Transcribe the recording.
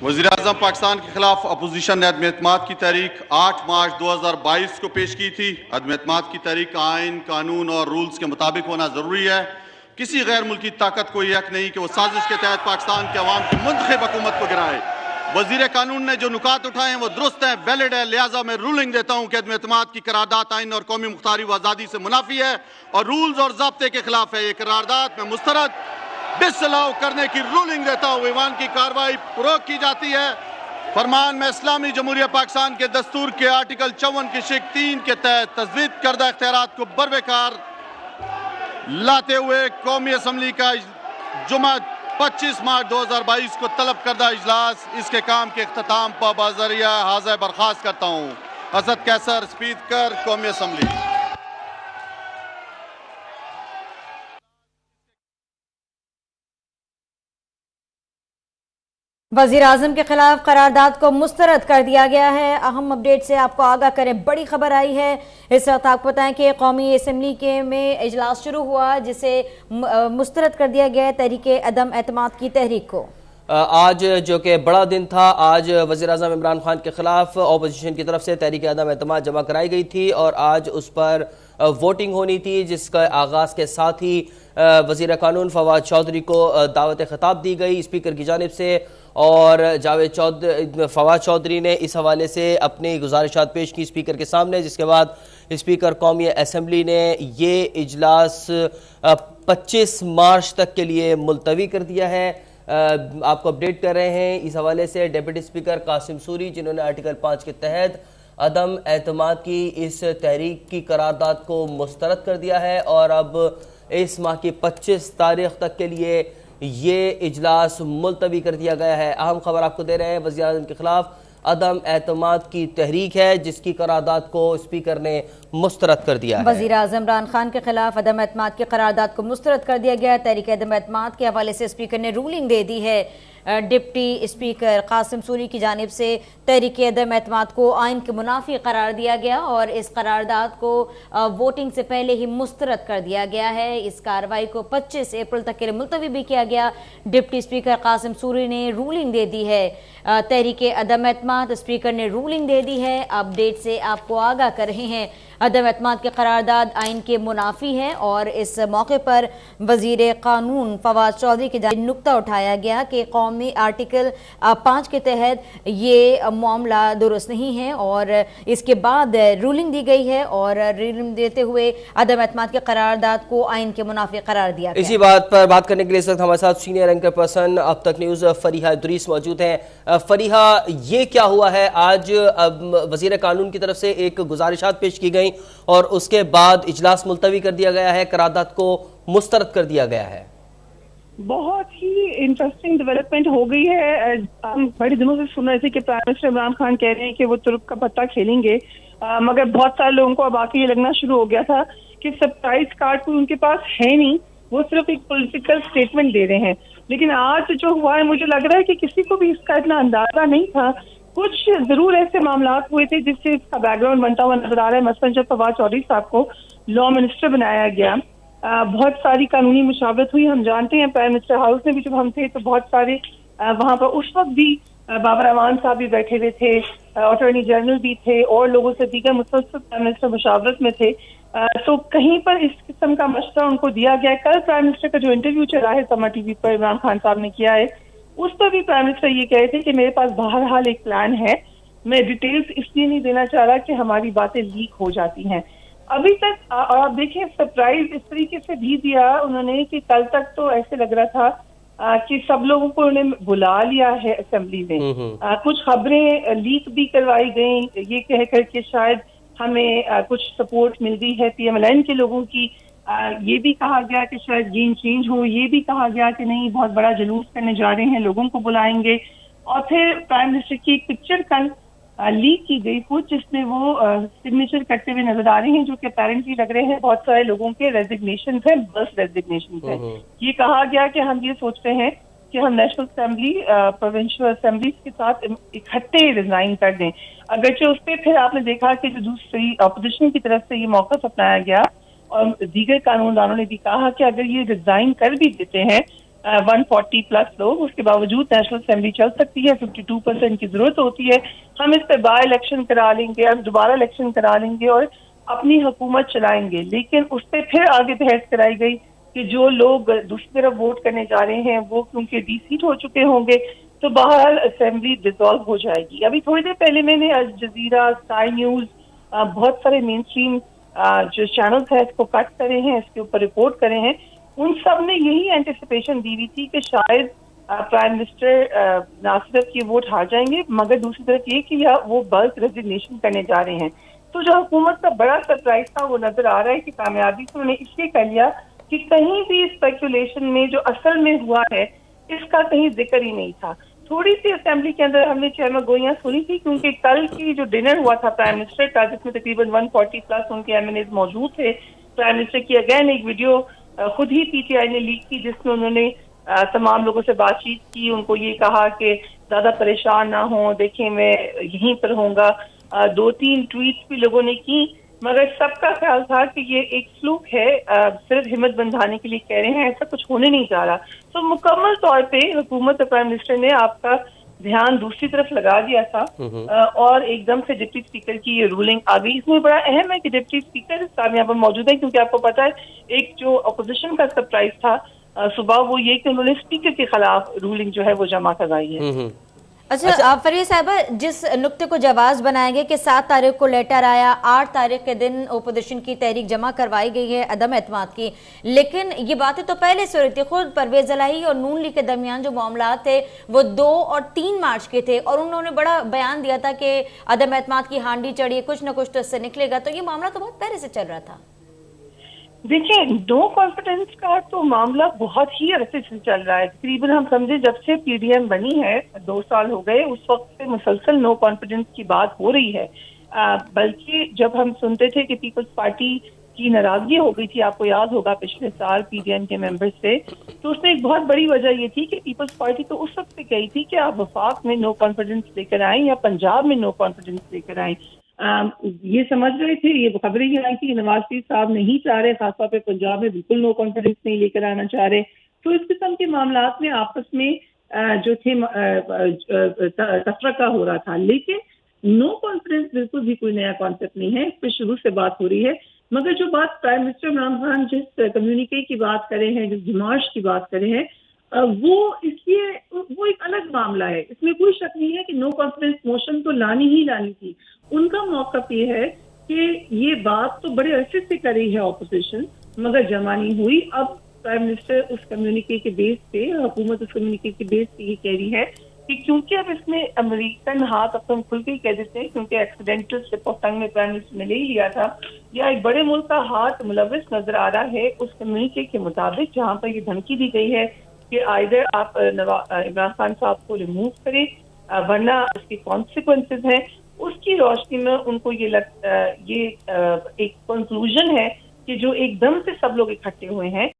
वज़ीर-ए-आज़म पाकिस्तान के खिलाफ अपोजिशन ने अदम एतमाद की तहरीक 8 मार्च 2022 को पेश की थी। अदम एतमाद की तहरीक आइन, कानून और रूल्स के मुताबिक होना ज़रूरी है। किसी गैर मुल्की ताकत को यह हक नहीं कि वो साजिश के तहत पाकिस्तान के अवाम की मुंतखब हुकूमत को गिराए। वज़ीर कानून ने जो नुकात उठाए हैं वो दुरुस्त हैं, वैलिड है, लिहाजा मैं रूलिंग देता हूँ कि अदम एतमाद की करारदाद आइन और कौमी मुख्तारी व आज़ादी से मुनाफी है और रूल्स और ज़ाब्ते के खिलाफ है। ये करारदाद में मुस्तरद डिसअलाउ करने की रूलिंग देता हूँ। ईवान की कार्रवाई रोक की जाती है। फरमान में इस्लामी जमहूरिया पाकिस्तान के दस्तूर के आर्टिकल 54 की शिक 3 के तहत तजवीज़ करदा इख्तियारात को बरवेकार लाते हुए कौमी असम्बली का जुमा 25 मार्च 2022 को तलब करदा इजलास इसके काम के इख्तिताम पर बाज़रिया हाज़िर बर्खास्त करता हूँ। असद कैसर, स्पीकर कौमी असम्बली। वज़ीर आज़म के खिलाफ करारदाद को मुस्तरद कर दिया गया है। अहम अपडेट से आपको आगाह करें, बड़ी खबर आई है। इस वक्त आपको बताएं कि कौमी असम्बली के में इजलास शुरू हुआ जिसे मुस्तरद कर दिया गया है तहरीके अदम एतमाद की तहरीक को। आज जो कि बड़ा दिन था, आज वज़ीर आज़म इमरान खान के खिलाफ अपोजिशन की तरफ से तहरीक अदम एतमाद जमा कराई गई थी और आज उस पर वोटिंग होनी थी, जिसका आगाज़ के साथ ही वज़ीर कानून फवाद चौधरी को दावत खिताब दी गई स्पीकर की जानिब से और फवाद चौधरी ने इस हवाले से अपनी गुजारिशात पेश की स्पीकर के सामने, जिसके बाद स्पीकर कौमी असम्बली ने ये इजलास 25 मार्च तक के लिए मुलतवी कर दिया है। आपको अपडेट कर रहे हैं इस हवाले से डिप्टी स्पीकर कासिम सूरी, जिन्होंने आर्टिकल 5 के तहत अदम एतमाद की इस तहरीक की करारदाद को मुस्तरद कर दिया है और अब इस माह की 25 तारीख तक के लिए ये इजलास मुलतवी कर दिया गया है। अहम खबर आपको दे रहे हैं, वज़ीर आज़म के खिलाफ अदम एतमाद की तहरीक है जिसकी करारदाद को स्पीकर ने मुस्तरद कर दिया है। वज़ीर आज़म इमरान खान के खिलाफ अदम एतमाद की करारदाद को मुस्तरद कर दिया गया है। तहरीक अदम एतमाद के हवाले से स्पीकर ने रूलिंग दे दी है। डिप्टी स्पीकर कासिम सूरी की जानिब से तहरीक अदम एतमाद को आइन के मुनाफी करार दिया गया और इस करारदाद को वोटिंग से पहले ही मुस्तरद कर दिया गया है। इस कार्रवाई को 25 अप्रैल तक के लिए मुलतवी भी किया गया। डिप्टी स्पीकर कासिम सूरी ने रूलिंग दे दी है। तहरीक अदम एतमाद स्पीकर ने रूलिंग दे दी है। अपडेट से आपको आगाह कर रहे हैं, अदम एतमाद के करारदाद आइन के मुनाफी है और इस मौके पर वज़ीर कानून फवाद चौधरी के जानिब नुक्ता उठाया गया कि कौमी आर्टिकल 5 के तहत ये मामला दुरुस्त नहीं है और इसके बाद रूलिंग दी गई है और रूलिंग देते हुए अदम एतमाद के करारदाद को आइन के मुनाफी करार दिया गया। इसी बात पर बात करने के लिए इस वक्त हमारे साथ सीनियर एंकर पर्सन अब तक न्यूज़ फरीहा इदरीस मौजूद हैं। फरीहा, ये क्या हुआ है? आज वज़ीर कानून की तरफ से एक गुजारिशात पेश की गई और उसके बाद इजलास मुलतवी कर दिया गया है, करारदाद को मुस्तरद कर दिया गया है। बहुत ही इंटरेस्टिंग डेवलपमेंट हो गई है। हम बड़े दिनों से सुन रहे थे कि प्राइम मिनिस्टर इमरान खान कह रहे हैं कि वो तुर्क का पत्ता खेलेंगे, मगर बहुत सारे लोगों को अब आके ये लगना शुरू हो गया था कि सरप्राइज कार्ड कोई उनके पास है नहीं, वो सिर्फ एक पॉलिटिकल स्टेटमेंट दे रहे हैं। लेकिन आज जो हुआ है, मुझे लग रहा है कि किसी को भी इसका इतना अंदाजा नहीं था। कुछ जरूर ऐसे मामला हुए थे जिससे इसका बैकग्राउंड बनता हुआ नजर आ रहा है। मसलन जब फवाद चौधरी साहब को लॉ मिनिस्टर बनाया गया, बहुत सारी कानूनी मुशावरत हुई। हम जानते हैं प्राइम मिनिस्टर हाउस में भी जब हम थे तो बहुत सारे वहां पर उस वक्त भी बाबर अमान साहब भी बैठे हुए थे, अटॉर्नी जनरल भी थे और लोगों से दीगर मुसलसल प्राइम मिनिस्टर मुशावरत में थे। तो कहीं पर इस किस्म का मशवरा उनको दिया गया। कल प्राइम मिनिस्टर का जो इंटरव्यू चला है समा टीवी पर इमरान खान साहब ने किया है, उस पर भी प्राइम मिनिस्टर ये कहे थे कि मेरे पास बहरहाल एक प्लान है, मैं डिटेल्स इसलिए नहीं देना चाह रहा कि हमारी बातें लीक हो जाती हैं अभी तक। और आप देखें, सरप्राइज इस तरीके से भी दिया उन्होंने कि कल तक तो ऐसे लग रहा था कि सब लोगों को उन्होंने बुला लिया है असेंबली में। कुछ खबरें लीक भी करवाई गई ये कह कर के शायद हमें कुछ सपोर्ट मिल गई है PMLN के लोगों की। ये भी कहा गया कि शायद गेम चेंज हो, ये भी कहा गया कि नहीं बहुत बड़ा जुलूस करने जा रहे हैं, लोगों को बुलाएंगे। और फिर प्राइम मिनिस्टर की एक पिक्चर कल लीक की गई कुछ, जिसमें वो सिग्नेचर करते हुए नजर आ रहे हैं, जो कि अपेरेंटली लग रहे हैं बहुत सारे लोगों के रेजिग्नेशन है, बस रेजिग्नेशन है। ये कहा गया कि हम ये सोचते हैं कि हम नेशनल असेंबली प्रोविंशियल असेंबली के साथ इकट्ठे रिजाइन कर दें। अगरचे उस पर फिर आपने देखा कि जो दूसरी अपोजिशन की तरफ से ये मौका अपनाया गया और दीगर कानूनदानों ने भी कहा कि अगर ये रिजाइन कर भी देते हैं 140 प्लस लोग, उसके बावजूद नेशनल असेंबली चल सकती है। 52% की जरूरत होती है। हम इस पे बाय इलेक्शन करा लेंगे, हम दोबारा इलेक्शन करा लेंगे और अपनी हुकूमत चलाएंगे। लेकिन उस पर फिर आगे बहस कराई गई कि जो लोग दूसरी तरफ वोट करने जा रहे हैं वो क्योंकि डीसीट हो चुके होंगे तो बहरहाल असेंबली डिसॉल्व हो जाएगी। अभी थोड़ी देर पहले मैंने अल जजीरा, स्काई न्यूज, बहुत सारे मेन स्ट्रीम जो चैनल्स हैं इसको कट करे हैं, इसके ऊपर रिपोर्ट करे हैं। उन सब ने यही एंटिसिपेशन दी हुई थी कि शायद प्राइम मिनिस्टर ना सिर्फ ये वोट हार जाएंगे मगर दूसरी तरफ ये कि वो बल्क रेजिग्नेशन करने जा रहे हैं। तो जो हुकूमत का बड़ा सरप्राइज था वो नजर आ रहा है कि कामयाबी से उन्होंने इसलिए कर लिया कि कहीं भी स्पेकुलेशन में जो असल में हुआ है इसका कहीं जिक्र ही नहीं था। थोड़ी सी असेंबली के अंदर हमने चहमगोइयां सुनी थी क्योंकि कल की जो डिनर हुआ था प्राइम मिनिस्टर का जिसमें तकरीबन 140 प्लस उनके एमएनएज मौजूद थे। प्राइम मिनिस्टर की अगेन एक वीडियो खुद ही पीटीआई ने लीक की जिसमें उन्होंने तमाम लोगों से बातचीत की, उनको ये कहा कि ज्यादा परेशान ना हो, देखें मैं यहीं पर होऊंगा। 2-3 ट्वीट्स भी लोगों ने की मगर सबका ख्याल था कि ये एक फ्लूक है, सिर्फ हिम्मत बंधाने के लिए कह रहे हैं, ऐसा कुछ होने नहीं जा रहा। तो मुकम्मल तौर पे हुकूमत और प्राइम मिनिस्टर ने आपका ध्यान दूसरी तरफ लगा दिया था और एकदम से डिप्टी स्पीकर की ये रूलिंग आ गई। इसमें बड़ा अहम है कि डिप्टी स्पीकर साहब यहाँ पर मौजूद है क्योंकि आपको पता है एक जो अपोजिशन का सरप्राइज था सुबह वो ये कि उन्होंने स्पीकर के खिलाफ रूलिंग जो है वो जमा करवाई है। अच्छा फरीद साहबा, जिस नुक्ते को जवाज बनाया गया कि 7 तारीख को लेटर आया, 8 तारीख के दिन ओपोजिशन की तहरीक जमा करवाई गई है अदम एतमाद की, लेकिन ये बातें तो पहले से हो रही थी। खुद परवेज इलाही और नून लीग के दरमियान जो मामला थे वो 2 और 3 मार्च के थे और उन्होंने बड़ा बयान दिया था कि अदम एतमाद की हांडी चढ़ी, कुछ न कुछ तो इससे निकलेगा। तो ये मामला तो बहुत पहले से चल रहा था। देखिए, नो कॉन्फिडेंस का तो मामला बहुत ही अरसे से चल रहा है। तकरीबन हम समझे जब से पीडीएम बनी है 2 साल हो गए, उस वक्त से मुसलसल नो कॉन्फिडेंस की बात हो रही है। बल्कि जब हम सुनते थे कि पीपल्स पार्टी की नाराजगी हो गई थी, आपको याद होगा पिछले साल पीडीएम के मेंबर्स से, तो उसमें एक बहुत बड़ी वजह ये थी कि पीपल्स पार्टी तो उस वक्त से कही थी कि आप वफाक में नो कॉन्फिडेंस लेकर आए या पंजाब में नो कॉन्फिडेंस लेकर आए। ये समझ रहे थे, ये खबरें ये आई थी कि नवाज शरीफ साहब नहीं चाह रहे, खासतौर पे पंजाब में बिल्कुल नो कॉन्फिडेंस नहीं लेकर आना चाह रहे। तो इस किस्म के मामलात में आपस में जो थे तफरका हो रहा था। लेकिन नो कॉन्फिडेंस बिल्कुल भी कोई नया कॉन्सेप्ट नहीं है, इस पर शुरू से बात हो रही है। मगर जो बात प्राइम मिनिस्टर इमरान खान जिस कम्युनिके की बात करे हैं, जिस डिमार्श की बात करे हैं, वो इसलिए वो एक अलग मामला है। इसमें कोई शक नहीं है कि नो कॉन्फिडेंस मोशन तो लानी ही लानी थी। उनका मौक़िफ़ ये है कि ये बात तो बड़े अरसे से कर रही है ऑपोजिशन मगर जमा नहीं हुई। अब प्राइम मिनिस्टर उस कम्युनिके के बेस पे, हुकूमत उस कम्युनिके के बेस पे ये कह रही है कि क्योंकि अब इसमें अमेरिकन हाथ अब हम खुल के ही कह देते हैं क्योंकि एक्सीडेंटल स्लिप ऑफ टंग में प्राइम मिनिस्टर ने ले ही लिया था, या एक बड़े मुल्क का हाथ मुलविस नजर आ रहा है उस कम्युनिके के मुताबिक जहाँ पर ये धमकी दी गई है कि आइदर आप इमरान खान साहब को रिमूव करें वरना उसके कॉन्सिक्वेंसेज हैं। उसकी रोशनी में उनको ये एक कंक्लूजन है कि जो एकदम से सब लोग इकट्ठे हुए हैं